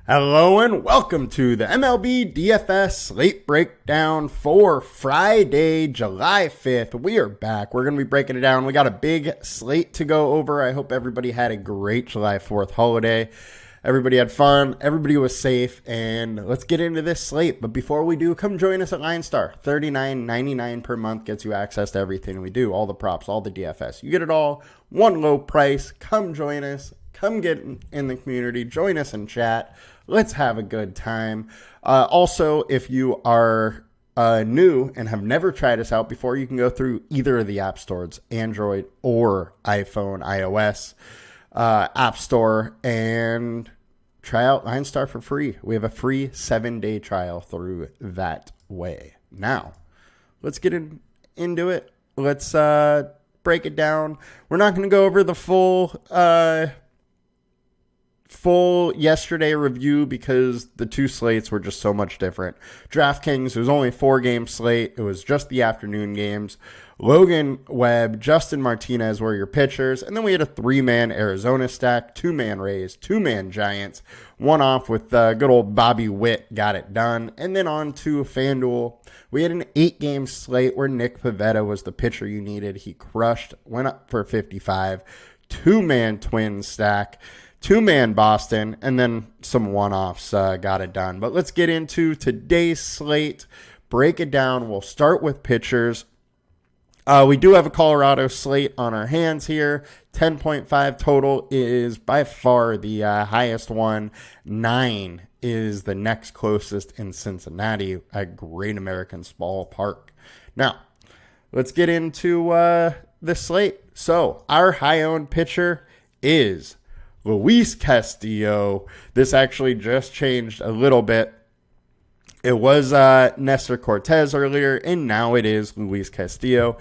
Hello and welcome to the MLB DFS Slate Breakdown for Friday, July 5th. We are back. We're going to be breaking it down. We got a big slate to go over. I hope everybody had a great July 4th holiday. Everybody had fun. Everybody was safe. And let's get into this slate. But before we do, come join us at LineStar. $39.99 per month gets you access to everything we do. All the props, all the DFS. You get it all. One low price. Come join us. Come get in the community. Join us in chat. Let's have a good time. Also, if you are new and have never tried us out before, you can go through either of the app stores, Android or iPhone, iOS app store, and try out LineStar for free. We have a free 7-day trial through that way. Now, let's get into it. Let's break it down. We're not going to go over the full yesterday review because the two slates were just so much different. DraftKings, it was only a 4-game slate. It was just the afternoon games. Logan Webb, Justin Martinez were your pitchers. And then we had a 3-man Arizona stack, 2-man Rays, 2-man Giants. One off with good old Bobby Witt got it done. And then on to FanDuel. We had an 8-game slate where Nick Pivetta was the pitcher you needed. He crushed, went up for 55. 2-man Twins stack. 2-man Boston, and then some one-offs got it done. But let's get into today's slate, break it down. We'll start with pitchers. We do have a Colorado slate on our hands here. 10.5 total is by far the highest one. 9 is the next closest in Cincinnati at Great American Ballpark. Now, let's get into the slate. So, our high-owned pitcher is Luis Castillo. This actually just changed a little bit. It was Nestor Cortez earlier, and now it is Luis Castillo.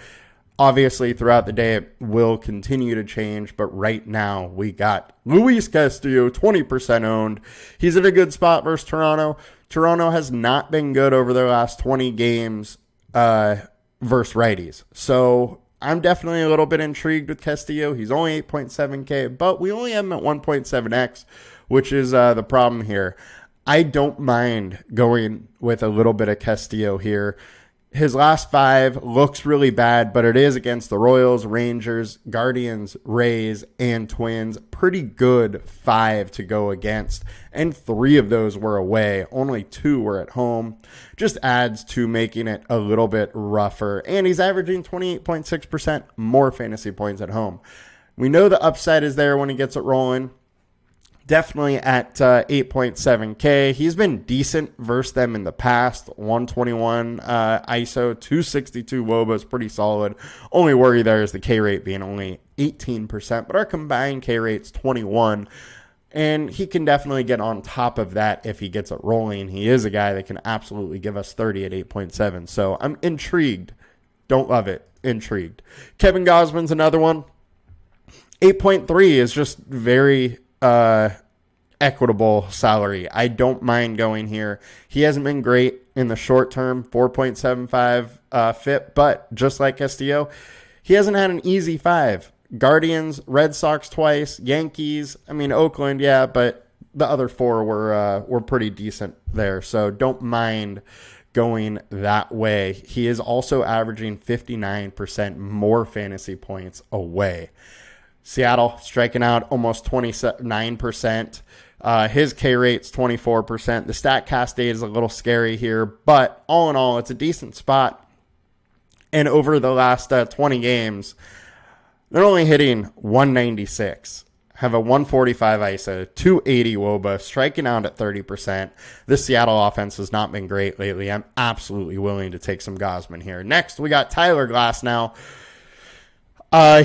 Obviously, throughout the day, it will continue to change, but right now, we got Luis Castillo, 20% owned. He's in a good spot versus Toronto. Toronto has not been good over their last 20 games versus righties. So I'm definitely a little bit intrigued with Castillo. He's only 8.7K, but we only have him at 1.7X, which is the problem here. I don't mind going with a little bit of Castillo here. His last 5 looks really bad, but it is against the Royals, Rangers, Guardians, Rays, and Twins. Pretty good 5 to go against, and 3 of those were away. Only 2 were at home. Just adds to making it a little bit rougher, and he's averaging 28.6% more fantasy points at home. We know the upside is there when he gets it rolling. Definitely at 8.7K. He's been decent versus them in the past. 121 ISO, 262 WOBA is pretty solid. Only worry there is the K rate being only 18%, but our combined K rate's 21. And he can definitely get on top of that if he gets it rolling. He is a guy that can absolutely give us 30 at 8.7. So I'm intrigued. Don't love it. Intrigued. Kevin Gausman's another one. 8.3 is just very equitable salary. I don't mind going here. He hasn't been great in the short term, 4.75 FIP, but just like Castillo, he hasn't had an easy 5. Guardians, Red Sox twice, Yankees, Oakland, yeah, but the other 4 were pretty decent there, so don't mind going that way. He is also averaging 59% more fantasy points away. Seattle striking out almost 29%. His K rate's 24%. The StatCast data is a little scary here, but all in all, it's a decent spot. And over the last 20 games, they're only hitting 196. Have a 145 ISO, 280 WOBA, striking out at 30%. The Seattle offense has not been great lately. I'm absolutely willing to take some Gausman here. Next, we got Tyler Glasnow.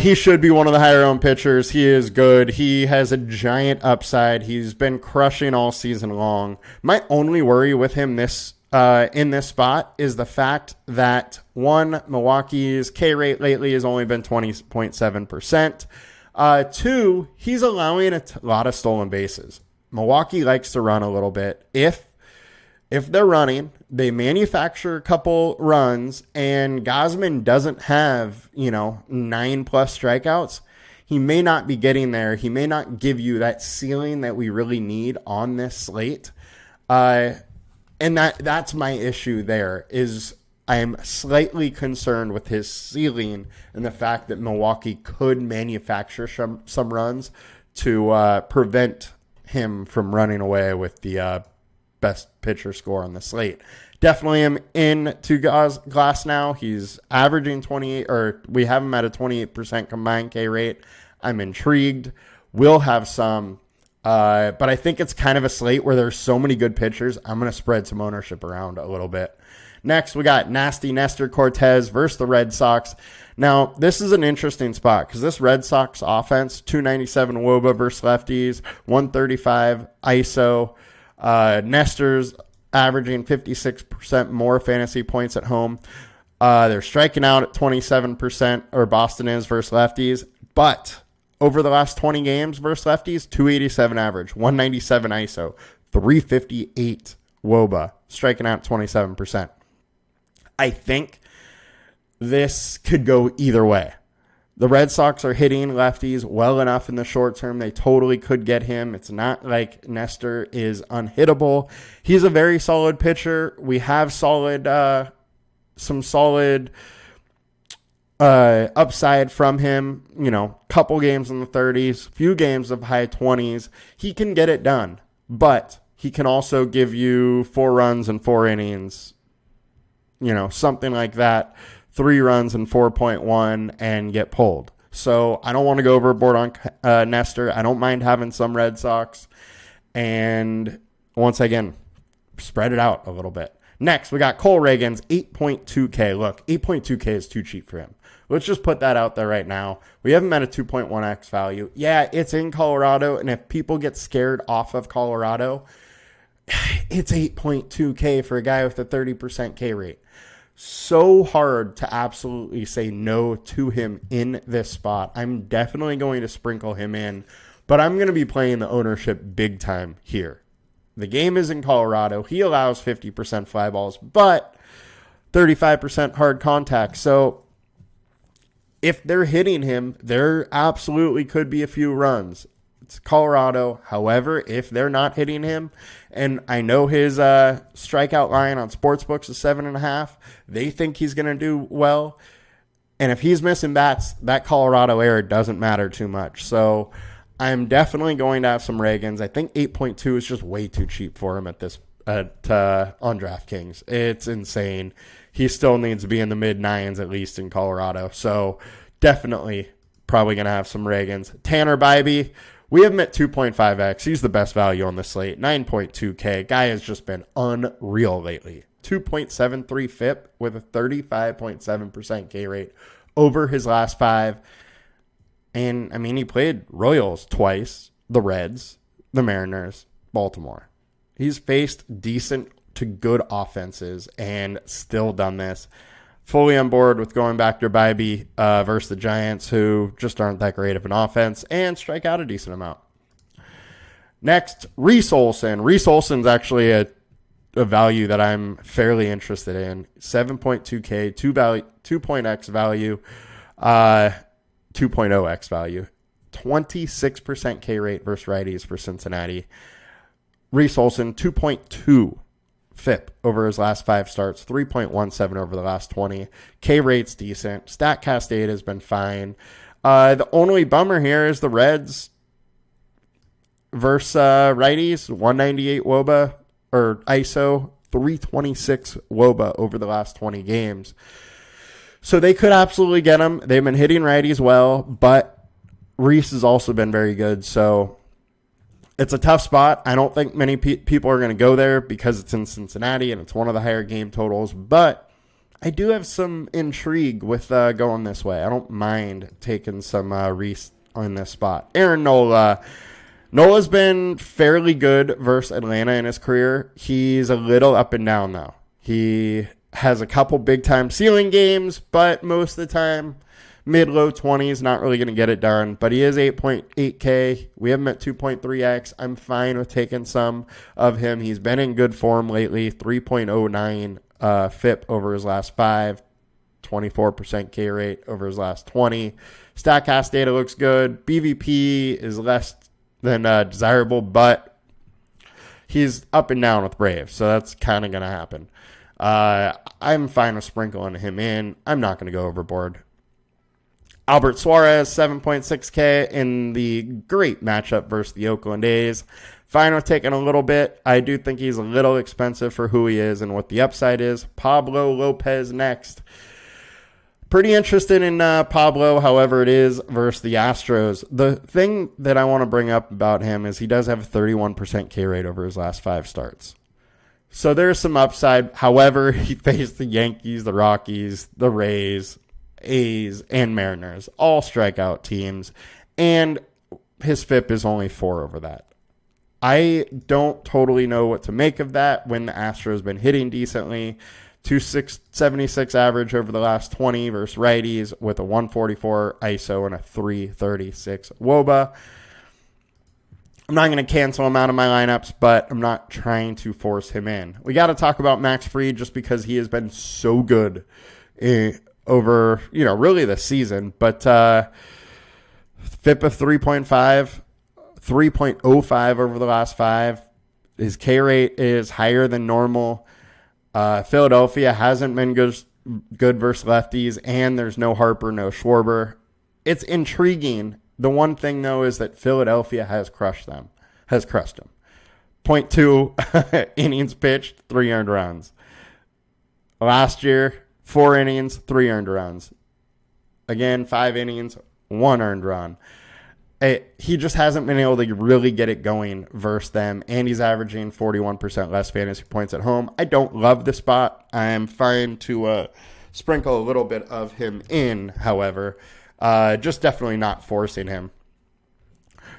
He should be one of the higher-owned pitchers. He is good. He has a giant upside. He's been crushing all season long. My only worry with him in this spot is the fact that, 1, Milwaukee's K rate lately has only been 20.7%. 2, he's allowing a lot of stolen bases. Milwaukee likes to run a little bit. If they're running, they manufacture a couple runs, and Gausman doesn't have, 9+ strikeouts, he may not be getting there. He may not give you that ceiling that we really need on this slate. And that's my issue there is I'm slightly concerned with his ceiling and the fact that Milwaukee could manufacture some runs to prevent him from running away with the best pitcher score on the slate. Definitely am in to Glass now. He's averaging 28, or we have him at a 28% combined K rate. I'm intrigued. We'll have some, but I think it's kind of a slate where there's so many good pitchers. I'm going to spread some ownership around a little bit. Next, we got Nasty Nestor Cortez versus the Red Sox. Now, this is an interesting spot because this Red Sox offense, 297 WOBA versus lefties, 135 ISO. Nestor's averaging 56% more fantasy points at home. They're striking out at 27%, or Boston is versus lefties. But over the last 20 games versus lefties, 287 average, 197 ISO, 358 WOBA, striking out 27%. I think this could go either way. The Red Sox are hitting lefties well enough in the short term. They totally could get him. It's not like Nestor is unhittable. He's a very solid pitcher. We have some solid upside from him. You know, couple games in the 30s, few games of high 20s. He can get it done, but he can also give you 4 runs in 4 innings. You know, something like that. 3 runs in 4.1 and get pulled. So I don't want to go overboard on Nestor. I don't mind having some Red Sox. And once again, spread it out a little bit. Next, we got Cole Reagans, 8.2K. Look, 8.2K is too cheap for him. Let's just put that out there right now. We have him at a 2.1x value. Yeah, it's in Colorado. And if people get scared off of Colorado, it's 8.2K for a guy with a 30% K rate. So hard to absolutely say no to him in this spot. I'm definitely going to sprinkle him in, but I'm going to be playing the ownership big time here. The game is in Colorado. He allows 50% fly balls, but 35% hard contact. So if they're hitting him, there absolutely could be a few runs. It's Colorado. However, if they're not hitting him, and I know his strikeout line on sportsbooks is 7.5, they think he's going to do well. And if he's missing bats, that Colorado error doesn't matter too much. So I'm definitely going to have some Reagans. I think 8.2 is just way too cheap for him on DraftKings. It's insane. He still needs to be in the mid-9s at least in Colorado. So definitely probably going to have some Reagans. Tanner Bybee. We have him at 2.5x. He's the best value on the slate. 9.2K. Guy has just been unreal lately. 2.73 FIP with a 35.7% K rate over his last 5. And, I mean, he played Royals twice, the Reds, the Mariners, Baltimore. He's faced decent to good offenses and still done this. Fully on board with going back to Bybee versus the Giants, who just aren't that great of an offense, and strike out a decent amount. Next, Reese Olson. Reese Olson's actually a value that I'm fairly interested in. 7.2K, 2.x value, 2.0x value. 26% K rate versus righties for Cincinnati. Reese Olson, 2.2 FIP over his last 5 starts, 3.17 over the last 20. K rate's decent. StatCast data has been fine. The only bummer here is the Reds versus righties, 198 WOBA or ISO, 326 WOBA over the last 20 games. So they could absolutely get him. They've been hitting righties well, but Reese has also been very good. So it's a tough spot. I don't think many people are going to go there because it's in Cincinnati and it's one of the higher game totals. But I do have some intrigue with going this way. I don't mind taking some Reese on this spot. Aaron Nola. Nola's been fairly good versus Atlanta in his career. He's a little up and down, though. He has a couple big-time ceiling games, but most of the time, mid-low 20s, not really going to get it done. But he is 8.8K. We have him at 2.3X. I'm fine with taking some of him. He's been in good form lately. 3.09 FIP over his last 5. 24% K rate over his last 20. StatCast data looks good. BVP is less than desirable, but he's up and down with Braves, so that's kind of going to happen. I'm fine with sprinkling him in. I'm not going to go overboard. Albert Suarez, 7.6K in the great matchup versus the Oakland A's. Fine with taking a little bit. I do think he's a little expensive for who he is and what the upside is. Pablo Lopez next. Pretty interested in Pablo, however it is, versus the Astros. The thing that I want to bring up about him is he does have a 31% K rate over his last 5 starts. So there's some upside. However, he faced the Yankees, the Rockies, the Rays, A's, and Mariners, all strikeout teams, and his FIP is only 4 over that. I don't totally know what to make of that when the Astros been hitting decently. 276 average over the last 20 versus righties with a 144 ISO and a 336 WOBA. I'm not going to cancel him out of my lineups, but I'm not trying to force him in. We got to talk about Max Fried just because he has been so good over, really this season. But FIP of 3.5, 3.05 over the last 5. His K rate is higher than normal. Philadelphia hasn't been good versus lefties, and there's no Harper, no Schwarber. It's intriguing. The one thing, though, is that Philadelphia has crushed him. .2 innings pitched, 3 earned runs. Last year, 4 innings, 3 earned runs. Again, 5 innings, 1 earned run. He just hasn't been able to really get it going versus them, and he's averaging 41% less fantasy points at home. I don't love the spot. I'm fine to sprinkle a little bit of him in, however. Just definitely not forcing him.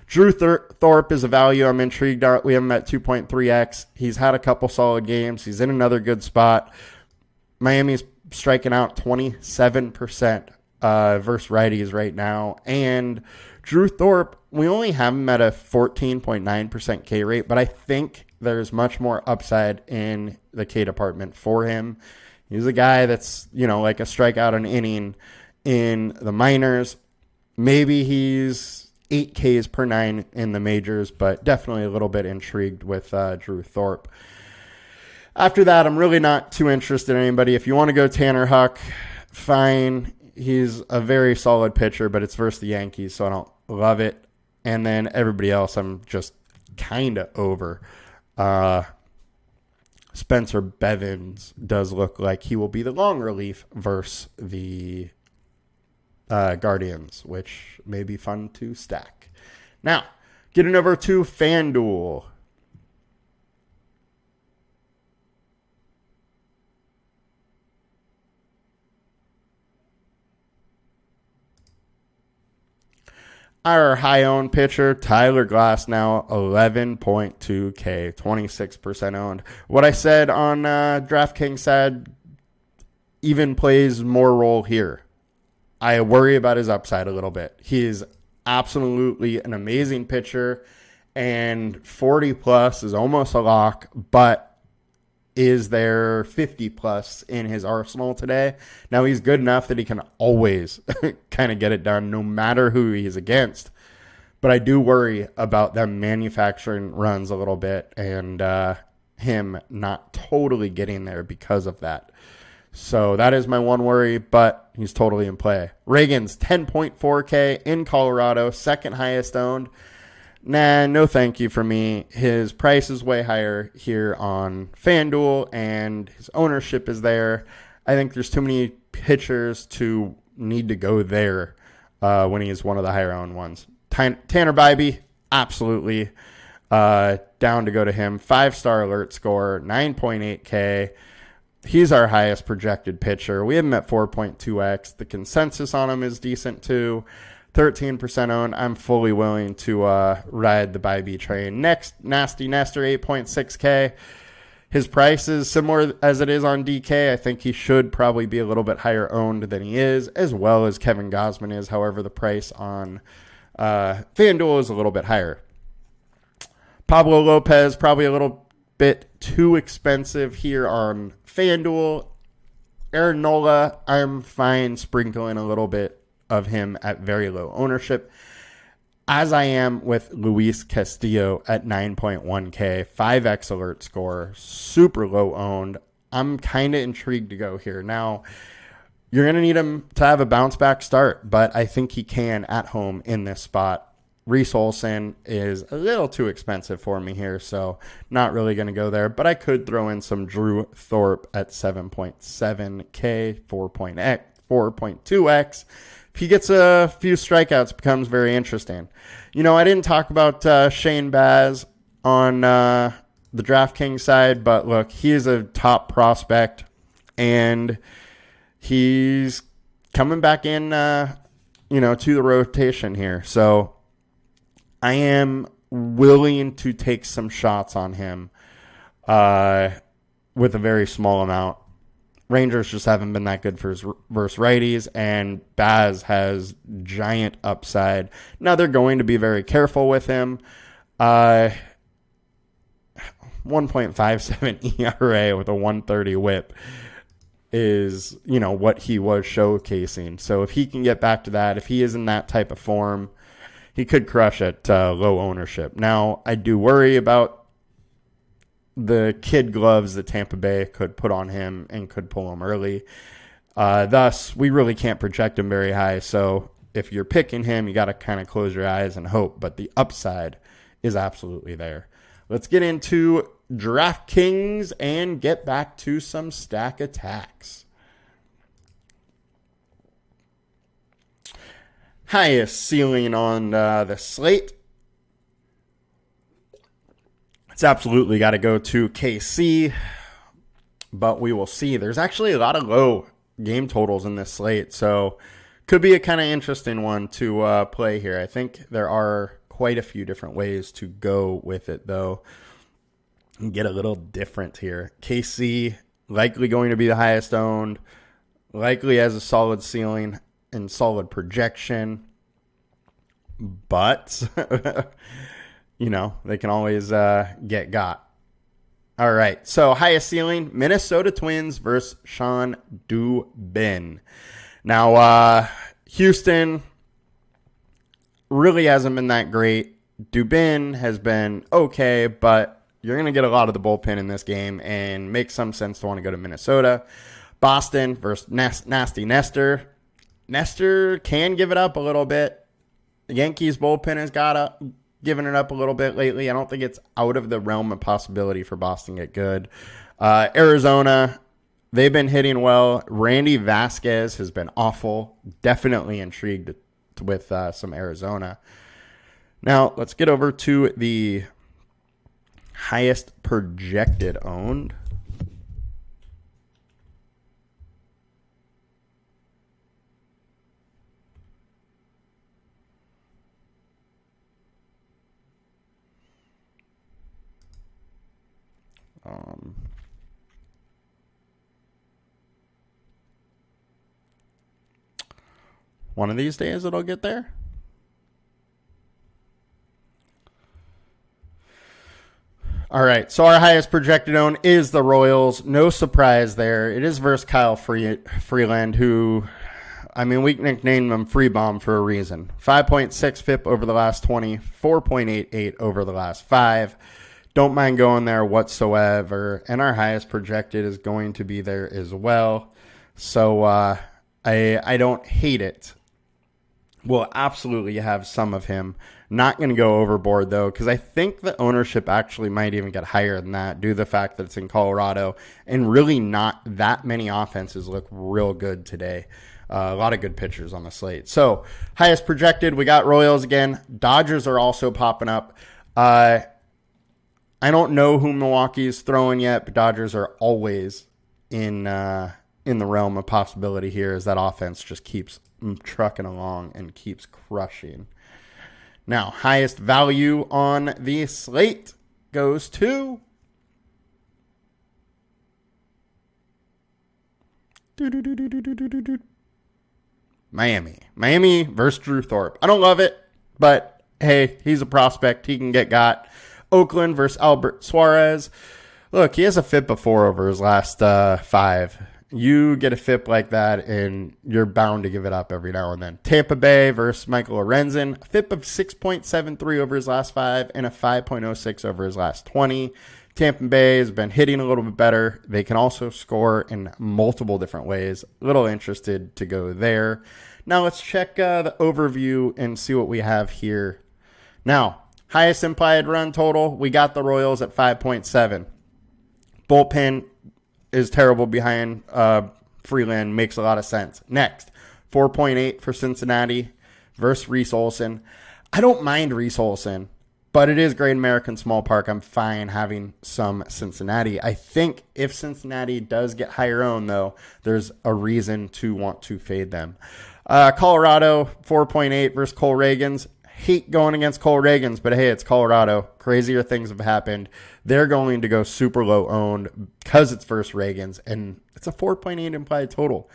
Drew Thorpe is a value I'm intrigued at. We have him at 2.3x. He's had a couple solid games. He's in another good spot. Miami's striking out 27% versus righties right now, and Drew Thorpe, we only have him at a 14.9% K rate, but I think there's much more upside in the K department for him. He's a guy that's, like a strikeout an inning in the minors. Maybe he's 8 Ks per 9 in the majors, but definitely a little bit intrigued with Drew Thorpe. After that, I'm really not too interested in anybody. If you want to go Tanner Huck, fine. He's a very solid pitcher, but it's versus the Yankees, so I don't love it. And then everybody else, I'm just kind of over. Spencer Bevins does look like he will be the long relief versus the Guardians, which may be fun to stack. Now, getting over to FanDuel. Our high-owned pitcher, Tyler Glasnow, 11.2K, 26% owned. What I said on DraftKings said even plays more role here. I worry about his upside a little bit. He is absolutely an amazing pitcher, and 40-plus is almost a lock, but is there 50-plus in his arsenal today? Now, he's good enough that he can always kind of get it done no matter who he's against. But I do worry about them manufacturing runs a little bit and him not totally getting there because of that. So that is my one worry, but he's totally in play. Reagan's 10.4K in Colorado, second highest owned. Nah, no thank you for me. His price is way higher here on FanDuel, and his ownership is there. I think there's too many pitchers to need to go there when he is one of the higher-owned ones. Tanner Bybee, absolutely down to go to him. 5-star alert score, 9.8K. He's our highest projected pitcher. We have him at 4.2x. The consensus on him is decent, too. 13% owned. I'm fully willing to ride the Bybee train. Next, Nasty Nestor, 8.6K. His price is similar as it is on DK. I think he should probably be a little bit higher owned than he is, as well as Kevin Gausman is. However, the price on FanDuel is a little bit higher. Pablo Lopez, probably a little bit too expensive here on FanDuel. Aaron Nola, I'm fine sprinkling a little bit of him at very low ownership, as I am with Luis Castillo at 9.1K, 5x alert score, super low owned. I'm kind of intrigued to go here. Now, you're going to need him to have a bounce back start, but I think he can at home in this spot. Reese Olson is a little too expensive for me here, so not really going to go there. But I could throw in some Drew Thorpe at 7.7K, 4.2X. If he gets a few strikeouts, it becomes very interesting. You know, I didn't talk about Shane Baz on the DraftKings side, but look, he is a top prospect, and he's coming back in, to the rotation here. So I am willing to take some shots on him with a very small amount. Rangers just haven't been that good for his versus righties, and Baz has giant upside. Now they're going to be very careful with him. 1.57 ERA with a 130 whip is, what he was showcasing. So if he can get back to that, if he is in that type of form, he could crush at low ownership. Now, I do worry about the kid gloves that Tampa Bay could put on him and could pull him early. Thus, we really can't project him very high. So if you're picking him, you got to kind of close your eyes and hope. But the upside is absolutely there. Let's get into DraftKings and get back to some stack attacks. Highest ceiling on the slate. It's absolutely got to go to KC, but we will see. There's actually a lot of low game totals in this slate, so could be a kind of interesting one to play here. I think there are quite a few different ways to go with it, though, and get a little different here. KC likely going to be the highest owned, likely has a solid ceiling and solid projection, but they can always get got. All right, so highest ceiling, Minnesota Twins versus Sean Dubin. Now, Houston really hasn't been that great. Dubin has been okay, but you're going to get a lot of the bullpen in this game and makes some sense to want to go to Minnesota. Boston versus Nasty Nestor. Nestor can give it up a little bit. The Yankees bullpen has given it up a little bit lately. I don't think it's out of the realm of possibility for Boston to get good. Arizona, they've been hitting well. Randy Vasquez has been awful. Definitely intrigued with some Arizona. Now, let's get over to the highest projected owned. One of these days it'll get there. All right, so our highest projected own is the Royals. No surprise there. It is versus Kyle Freeland, who, we nicknamed him Free Bomb for a reason. 5.6 FIP over the last 20, 4.88 over the last 5. Don't mind going there whatsoever. And our highest projected is going to be there as well. So I don't hate it. We'll absolutely have some of him. Not going to go overboard, though, because I think the ownership actually might even get higher than that due to the fact that it's in Colorado and really not that many offenses look real good today. A lot of good pitchers on the slate. So, highest projected, we got Royals again. Dodgers are also popping up. I don't know who Milwaukee's throwing yet, but Dodgers are always in the realm of possibility here as that offense just keeps trucking along and keeps crushing. Now, highest value on the slate goes to Miami. Miami versus Drew Thorpe. I don't love it, but hey, he's a prospect. He can get got. Oakland versus Albert Suarez. Look, he has a FIP of 4 over his last 5. you get a FIP like that, and you're bound to give it up every now and then. Tampa Bay versus Michael Lorenzen, a FIP of 6.73 over his last 5 and a 5.06 over his last 20. Tampa Bay has been hitting a little bit better. They can also score in multiple different ways. A little interested to go there. Now let's check the overview and see what we have here. Now, highest implied run total, we got the Royals at 5.7. Bullpen is terrible behind Freeland. Makes a lot of sense. Next, 4.8 for Cincinnati versus Reese Olson. I don't mind Reese Olson, but it is Great American Small Park. I'm fine having some Cincinnati. I think if Cincinnati does get higher owned, though, there's a reason to want to fade them. Colorado, 4.8 versus Cole Reagans. Hate going against Cole Reagans, but hey, it's Colorado. Crazier things have happened. They're going to go super low owned because it's versus Reagans, and it's a 4.8 implied total.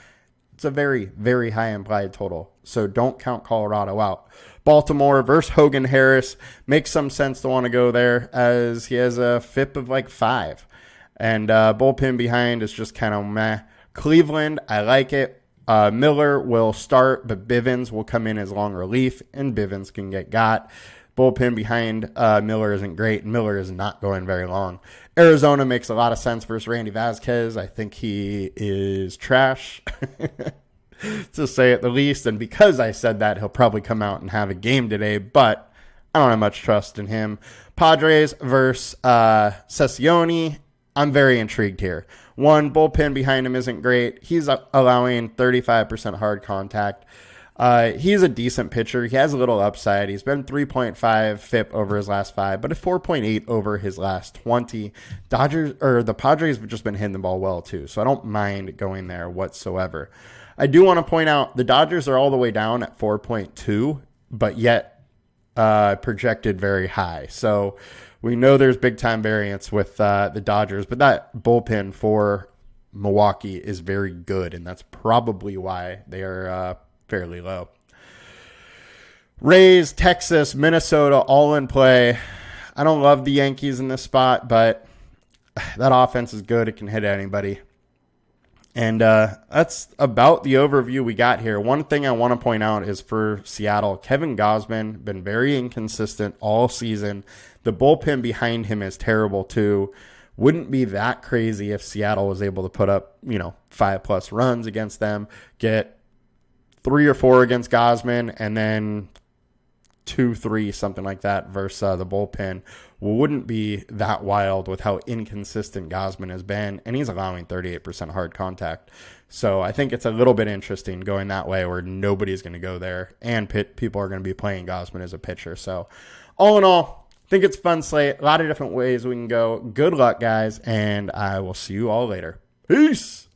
It's a very, very high implied total, so don't count Colorado out. Baltimore versus Hogan Harris. Makes some sense to want to go there as he has a FIP of like 5. And bullpen behind is just kind of meh. Cleveland, I like it. Miller will start, but Bivens will come in as long relief, and Bivens can get got. Bullpen behind Miller isn't great, and Miller is not going very long. Arizona makes a lot of sense versus Randy Vasquez. I think he is trash, to say at the least. And because I said that, he'll probably come out and have a game today, but I don't have much trust in him. Padres versus Sessione. I'm very intrigued here. One, bullpen behind him isn't great. He's allowing 35% hard contact. He's a decent pitcher. He has a little upside. He's been 3.5 FIP over his last 5, but a 4.8 over his last 20. The Padres have just been hitting the ball well too, so I don't mind going there whatsoever. I do want to point out the Dodgers are all the way down at 4.2, but yet projected very high. So we know there's big time variance with the Dodgers, but that bullpen for Milwaukee is very good, and that's probably why they are fairly low. Rays, Texas, Minnesota, all in play. I don't love the Yankees in this spot, but that offense is good. It can hit anybody. And that's about the overview we got here. One thing I want to point out is for Seattle, Kevin Gausman been very inconsistent all season. The bullpen behind him is terrible too. Wouldn't be that crazy if Seattle was able to put up, 5+ runs against them, get 3 or 4 against Gausman, and then 2-3, something like that, versus the bullpen. Wouldn't be that wild with how inconsistent Gausman has been, and he's allowing 38% hard contact. So I think it's a little bit interesting going that way where nobody's going to go there, and people are going to be playing Gausman as a pitcher. So all in all, I think it's a fun slate. A lot of different ways we can go. Good luck, guys, and I will see you all later. Peace!